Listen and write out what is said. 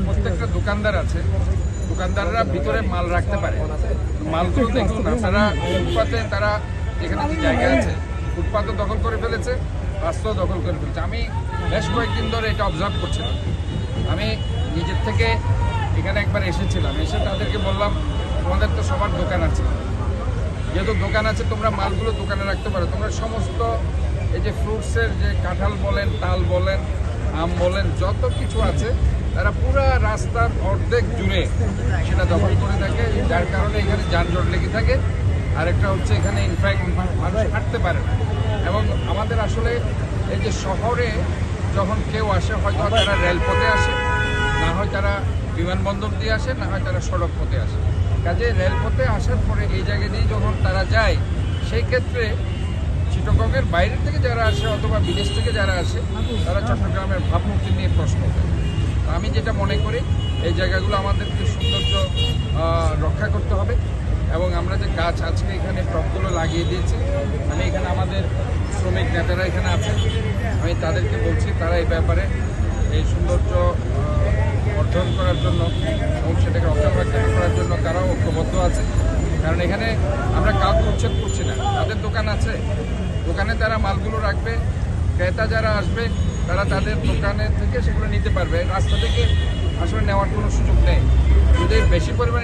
প্রত্যেকটা দোকানদার আছে, দোকানদাররা ভিতরে মাল রাখতে পারে, মালগুলো দেখুন আপনারা ফুটপাতে, তারা এখানে যে জায়গা আছে ফুটপাতও দখল করে ফেলেছে, রাস্তাও দখল করে ফেলেছে। আমি বেশ কয়েকদিন ধরে এটা অবজার্ভ করছিলাম। আমি নিজের থেকে এখানে একবার এসেছিলাম, এসে তাদেরকে বললাম তোমাদের তো সবার দোকান আছে, যেহেতু দোকান আছে তোমরা মালগুলো দোকানে রাখতে পারো, তোমরা সমস্ত এই যে ফ্রুটসের যে কাঁঠাল বলেন, তাল বলেন, আম বলেন, যত কিছু আছে তারা পুরা রাস্তার অর্ধেক জুড়ে সেটা দখল করে থাকে, যার কারণে এখানে যানজট লেগে থাকে। আরেকটা হচ্ছে এখানে ইনফ্যাক্ট মানুষ হাঁটতে পারে না। এবং আমাদের আসলে এই যে শহরে যখন কেউ আসে, হয়তো তারা রেলপথে আসে, না হয় তারা বিমানবন্দর দিয়ে আসে, না হয় তারা সড়ক পথে আসে। কাজে রেলপথে আসার পরে এই জায়গা দিয়ে যখন তারা যায়, সেই ক্ষেত্রে চিটাগংয়ের বাইরে থেকে যারা আসে অথবা বিদেশ থেকে যারা আসে, তারা চট্টগ্রামের ভাবমূর্তি নিয়ে প্রশ্ন করে। আমি যেটা মনে করি এই জায়গাগুলো আমাদেরকে সৌন্দর্য রক্ষা করতে হবে। এবং আমরা যে গাছ আজকে এখানে টবগুলো লাগিয়ে দিয়েছি, আমি এখানে আমাদের শ্রমিক নেতারা এখানে আছেন, আমি তাদেরকে বলছি তারা এই ব্যাপারে এই সৌন্দর্য অর্জন করার জন্য এবং সেটাকে রক্ষণাবেক্ষণ করার জন্য তারাও ঐক্যবদ্ধ আছে। কারণ এখানে আমরা কাউকে উচ্ছেদ করছি না, তাদের দোকান আছে, দোকানে তারা মালগুলো রাখবে, ক্রেতা যারা আসবে তারা তাদের দোকানে থেকে সেগুলো নিতে পারবে, রাস্তা থেকে আসলে নেওয়ার কোনো সুযোগ নেই। যদি বেশি পরিমাণে